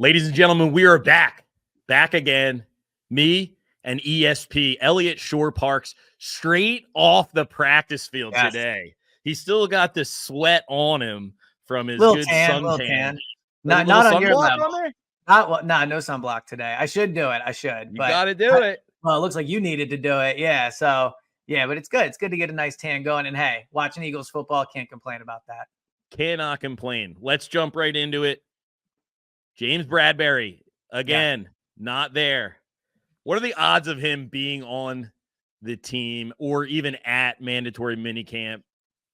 Ladies and gentlemen, we are back again. Me and ESP, Eliot Shorr-Parks, straight off the practice field today. He still got the sweat on him from his good suntan. Not on your level. No sunblock today. I should do it. You got to do it. Well, it looks like you needed to do it. Yeah. So, yeah, but it's good. It's good to get a nice tan going. And, hey, watching Eagles football, can't complain about that. Cannot complain. Let's jump right into it. James Bradberry, again, not there. What are the odds of him being on the team or even at mandatory minicamp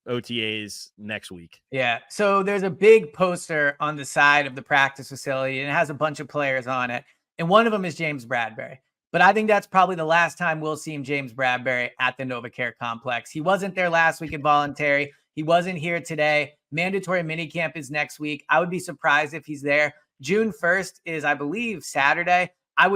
OTAs next week? Yeah. So there's a big poster on the side of the practice facility, and it has a bunch of players on it. And one of them is James Bradberry. But I think that's probably the last time we'll see James Bradberry at the NovaCare complex. He wasn't there last week at voluntary. He wasn't here today. Mandatory minicamp is next week. I would be surprised if he's there. June 1st is, I believe, Saturday. I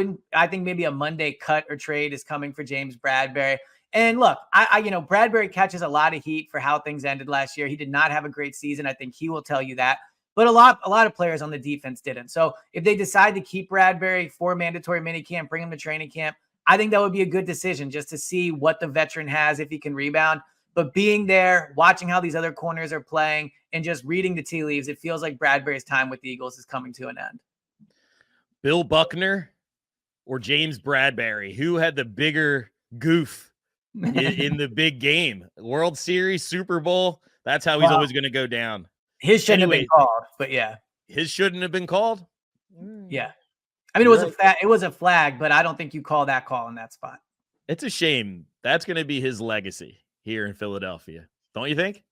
think maybe a Monday cut or trade is coming for James Bradberry. And look, Bradberry catches a lot of heat for how things ended last year. He did not have a great season. I think he will tell you that. But a lot of players on the defense didn't. So if they decide to keep Bradberry for mandatory minicamp, bring him to training camp, I think that would be a good decision just to see what the veteran has, if he can rebound. But being there, watching how these other corners are playing, and just reading the tea leaves, it feels like Bradberry's time with the Eagles is coming to an end. Bill Buckner or James Bradberry, who had the bigger goof in the big game? World Series, Super Bowl, that's how he's always going to go down. His shouldn't have been called, but yeah. His shouldn't have been called? Yeah. I mean, it was a flag, but I don't think you call that call in that spot. It's a shame. That's going to be his legacy here in Philadelphia. Don't you think?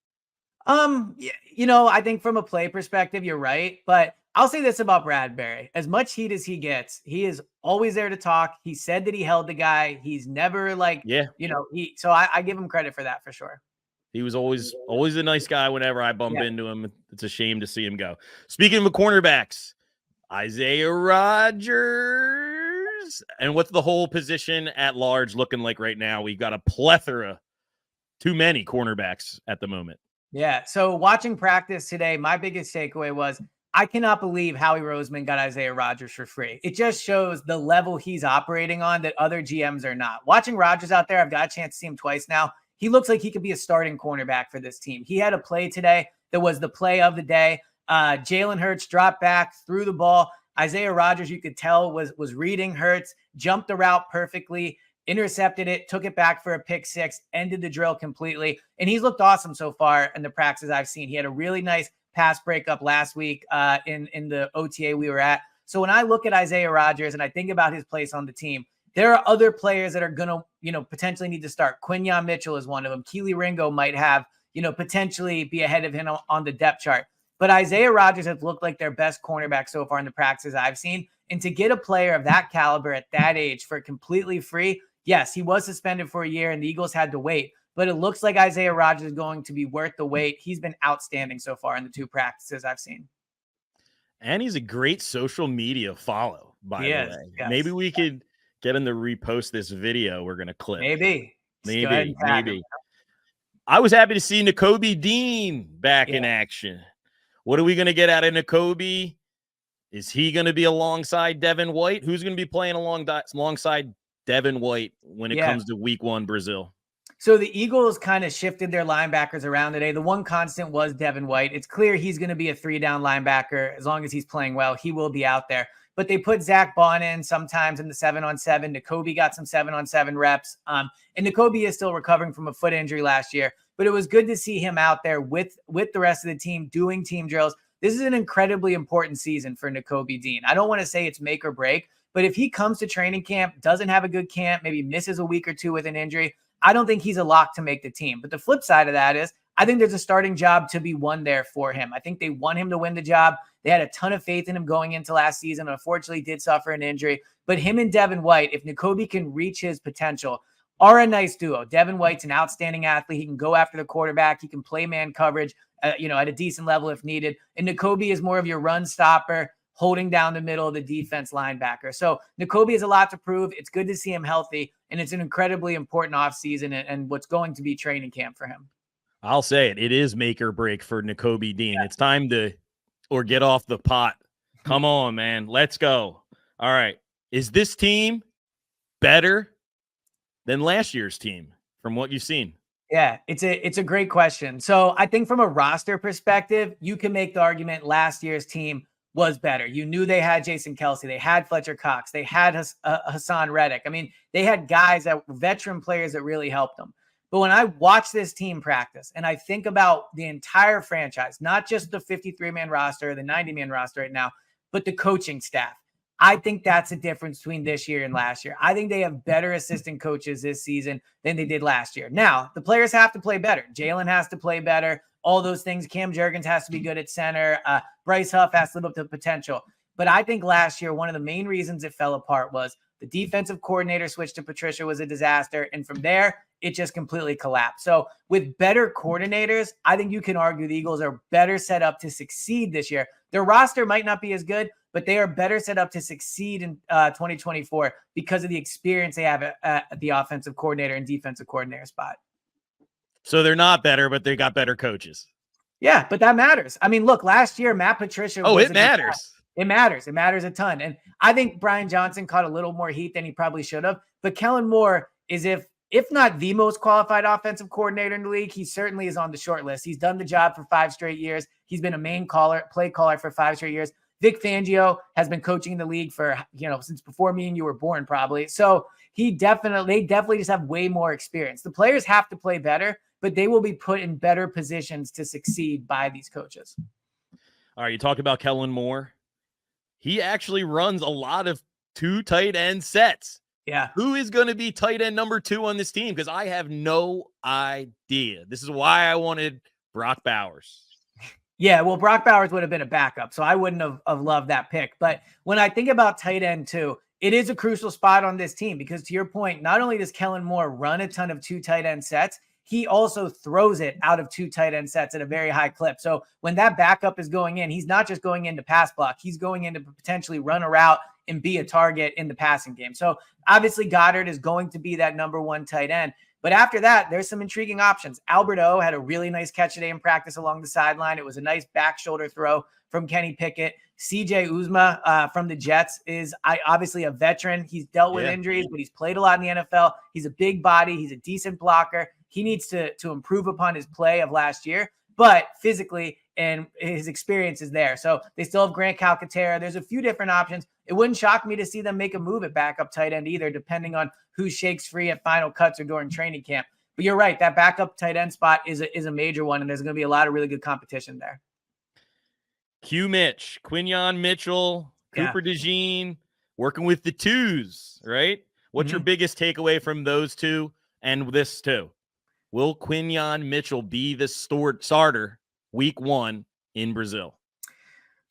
I think from a play perspective, you're right. But I'll say this about Bradberry. As much heat as he gets, he is always there to talk. He said that he held the guy. He's never so I give him credit for that for sure. He was always a nice guy whenever I bump into him. It's a shame to see him go. Speaking of cornerbacks, Isaiah Rodgers. And what's the whole position at large looking like right now? We got a plethora, too many cornerbacks at the moment. Yeah. So watching practice today, my biggest takeaway was I cannot believe Howie Roseman got Isaiah Rodgers for free. It just shows the level he's operating on that other GMs are not. Watching Rodgers out there, I've got a chance to see him twice now. He looks like he could be a starting cornerback for this team. He had a play today that was the play of the day. Jalen Hurts dropped back, threw the ball. Isaiah Rodgers, you could tell, was reading Hurts, jumped the route perfectly, intercepted it, took it back for a pick six, ended the drill completely. And he's looked awesome so far in the practices I've seen. He had a really nice pass breakup last week in the OTA we were at. So when I look at Isaiah Rodgers and I think about his place on the team, there are other players that are going to, potentially need to start. Quinyon Mitchell is one of them. Keely Ringo might have, potentially be ahead of him on the depth chart. But Isaiah Rodgers has looked like their best cornerback so far in the practices I've seen. And to get a player of that caliber at that age for completely free, yes, he was suspended for a year and the Eagles had to wait. But it looks like Isaiah Rodgers is going to be worth the wait. He's been outstanding so far in the two practices I've seen. And he's a great social media follow, by the way. Yes. Maybe we could get him to repost this video we're going to clip. Maybe. I was happy to see Nakobe Dean back in action. What are we going to get out of Nakobe? Is he going to be alongside Devin White? Who's going to be playing alongside Devin White when it comes to week 1 Brazil? So the Eagles kind of shifted their linebackers around today. The one constant was Devin White. It's clear he's going to be a 3-down linebacker. As long as he's playing well, he will be out there. But they put Zach Bond in sometimes in the 7-on-7. Nakobe got some 7-on-7 reps. And Nakobe is still recovering from a foot injury last year. But it was good to see him out there with the rest of the team doing team drills. This is an incredibly important season for Nakobe Dean. I don't want to say it's make or break, but if he comes to training camp, doesn't have a good camp, maybe misses a week or two with an injury, I don't think he's a lock to make the team. But the flip side of that is I think there's a starting job to be won there for him. I think they want him to win the job. They had a ton of faith in him going into last season. Unfortunately, did suffer an injury. But him and Devin White, if Nakobe can reach his potential, are a nice duo. Devin White's an outstanding athlete. He can go after the quarterback. He can play man coverage, at a decent level if needed. And Nakobe is more of your run stopper, holding down the middle of the defense linebacker. So Nakobe has a lot to prove. It's good to see him healthy, and it's an incredibly important offseason and what's going to be training camp for him. I'll say it. It is make or break for Nakobe Dean. Yeah. It's time to get off the pot Come on, man. Let's go. All right. Is this team better than last year's team from what you've seen? Yeah, it's a great question. So I think from a roster perspective, you can make the argument last year's team was better. You knew they had Jason Kelsey, they had Fletcher Cox, they had Hassan Reddick. I mean, they had guys that were veteran players that really helped them. But when I watch this team practice and I think about the entire franchise, not just the 53-man roster, the 90-man roster right now, but the coaching staff, I think that's the difference between this year and last year. I think they have better assistant coaches this season than they did last year. Now, the players have to play better. Jalen has to play better. All those things. Cam Jurgens has to be good at center. Bryce Huff has to live up to the potential. But I think last year, one of the main reasons it fell apart was the defensive coordinator switch to Patricia was a disaster. And from there, it just completely collapsed. So with better coordinators, I think you can argue the Eagles are better set up to succeed this year. Their roster might not be as good, but they are better set up to succeed in 2024 because of the experience they have at the offensive coordinator and defensive coordinator spot. So they're not better, but they got better coaches. Yeah, but that matters. I mean, look, last year, Matt Patricia. It matters. It matters. It matters a ton. And I think Brian Johnson caught a little more heat than he probably should have. But Kellen Moore is, if not the most qualified offensive coordinator in the league, he certainly is on the short list. He's done the job for 5 straight years. He's been a main play caller for 5 straight years. Vic Fangio has been coaching the league for, since before me and you were born, probably. So they definitely just have way more experience. The players have to play better, but they will be put in better positions to succeed by these coaches. All right, you talk about Kellen Moore. He actually runs a lot of 2 tight end sets. Yeah. Who is going to be tight end number 2 on this team? Because I have no idea. This is why I wanted Brock Bowers. Yeah, well, Brock Bowers would have been a backup, so I wouldn't have loved that pick. But when I think about tight end too, it is a crucial spot on this team because, to your point, not only does Kellen Moore run a ton of 2 tight end sets, he also throws it out of 2 tight end sets at a very high clip. So when that backup is going in, he's not just going in to pass block. He's going in to potentially run a route and be a target in the passing game. So obviously Goddard is going to be that number 1 tight end. But after that, there's some intriguing options. Albert O had a really nice catch today in practice along the sideline. It was a nice back shoulder throw from Kenny Pickett. CJ Uzomah from the Jets is obviously a veteran. He's dealt with injuries, but he's played a lot in the NFL. He's a big body. He's a decent blocker. He needs to improve upon his play of last year, but physically and his experience is there. So they still have Grant Calcaterra. There's a few different options. It wouldn't shock me to see them make a move at backup tight end either, depending on who shakes free at final cuts or during training camp. But you're right. That backup tight end spot is a major one, and there's going to be a lot of really good competition there. Q Mitch, Quinyon Mitchell, Cooper DeJean, working with the 2s, right? What's your biggest takeaway from those 2 and this too? Will Quinyon Mitchell be the starter week 1 in Brazil?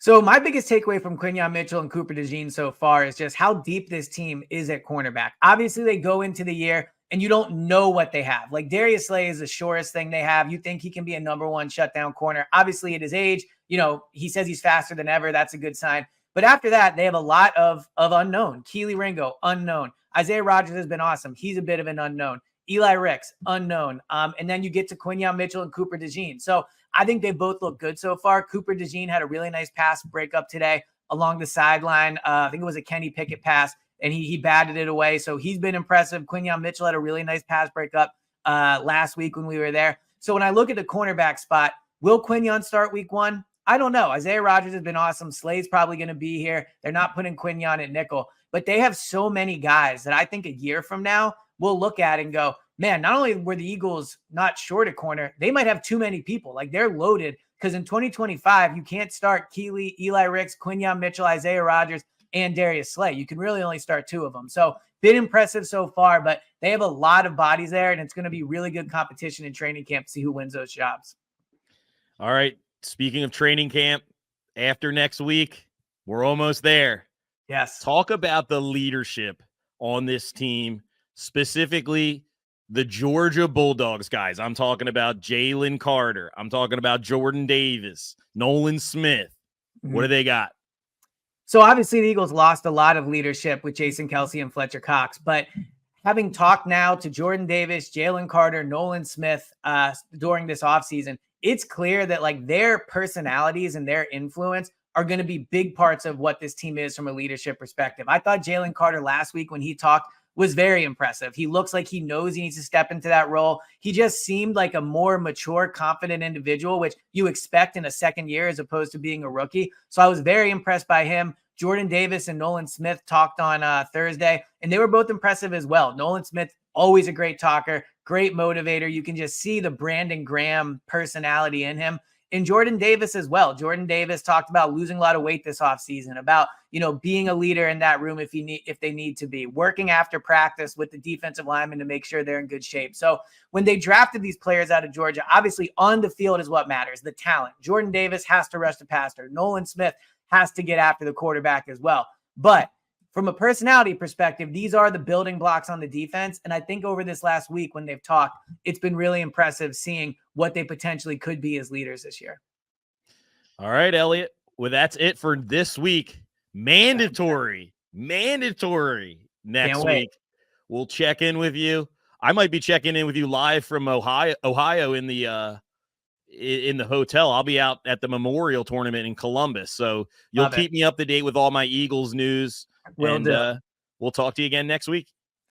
So my biggest takeaway from Quinyon Mitchell and Cooper DeJean so far is just how deep this team is at cornerback. Obviously, they go into the year and you don't know what they have. Like Darius Slay is the surest thing they have. You think he can be a number 1 shutdown corner. Obviously, at his age, he says he's faster than ever. That's a good sign. But after that, they have a lot of unknown. Keely Ringo, unknown. Isaiah Rodgers has been awesome. He's a bit of an unknown. Eli Ricks, unknown. And then you get to Quinyon Mitchell and Cooper DeJean. So I think they both look good so far. Cooper DeJean had a really nice pass breakup today along the sideline. I think it was a Kenny Pickett pass, and he batted it away. So he's been impressive. Quinyon Mitchell had a really nice pass breakup last week when we were there. So when I look at the cornerback spot, will Quinyon start week 1? I don't know. Isaiah Rodgers has been awesome. Slay's probably going to be here. They're not putting Quinyon at nickel, but they have so many guys that I think a year from now we'll look at and go, man, not only were the Eagles not short at corner, they might have too many people. Like they're loaded because in 2025, you can't start Keely, Eli Ricks, Quinyon Mitchell, Isaiah Rodgers, and Darius Slay. You can really only start 2 of them. So been impressive so far, but they have a lot of bodies there, and it's going to be really good competition in training camp to see who wins those jobs. All right. Speaking of training camp, after next week, we're almost there. Yes. Talk about the leadership on this team, specifically the Georgia Bulldogs guys. I'm talking about Jalen Carter. I'm talking about Jordan Davis, Nolan Smith. What do they got? So obviously the Eagles lost a lot of leadership with Jason Kelsey and Fletcher Cox, but having talked now to Jordan Davis, Jalen Carter, Nolan Smith during this offseason, it's clear that like their personalities and their influence are going to be big parts of what this team is from a leadership perspective. I thought Jalen Carter last week when he talked was very impressive. He looks like he knows he needs to step into that role. He just seemed like a more mature, confident individual, which you expect in a second year as opposed to being a rookie. So I was very impressed by him. Jordan Davis and Nolan Smith talked on Thursday, and they were both impressive as well. Nolan Smith, always a great talker, great motivator. You can just see the Brandon Graham personality in him. And Jordan Davis as well. Jordan Davis talked about losing a lot of weight this offseason, about, being a leader in that room if they need to be, working after practice with the defensive linemen to make sure they're in good shape. So when they drafted these players out of Georgia, obviously on the field is what matters, the talent. Jordan Davis has to rush the passer. Nolan Smith has to get after the quarterback as well. But from a personality perspective, these are the building blocks on the defense. And I think over this last week when they've talked, it's been really impressive seeing what they potentially could be as leaders this year. All right, Eliot. Well, that's it for this week. Mandatory next week. We'll check in with you. I might be checking in with you live from Ohio in the hotel. I'll be out at the Memorial Tournament in Columbus. So you'll keep me up to date with all my Eagles news. We'll talk to you again next week.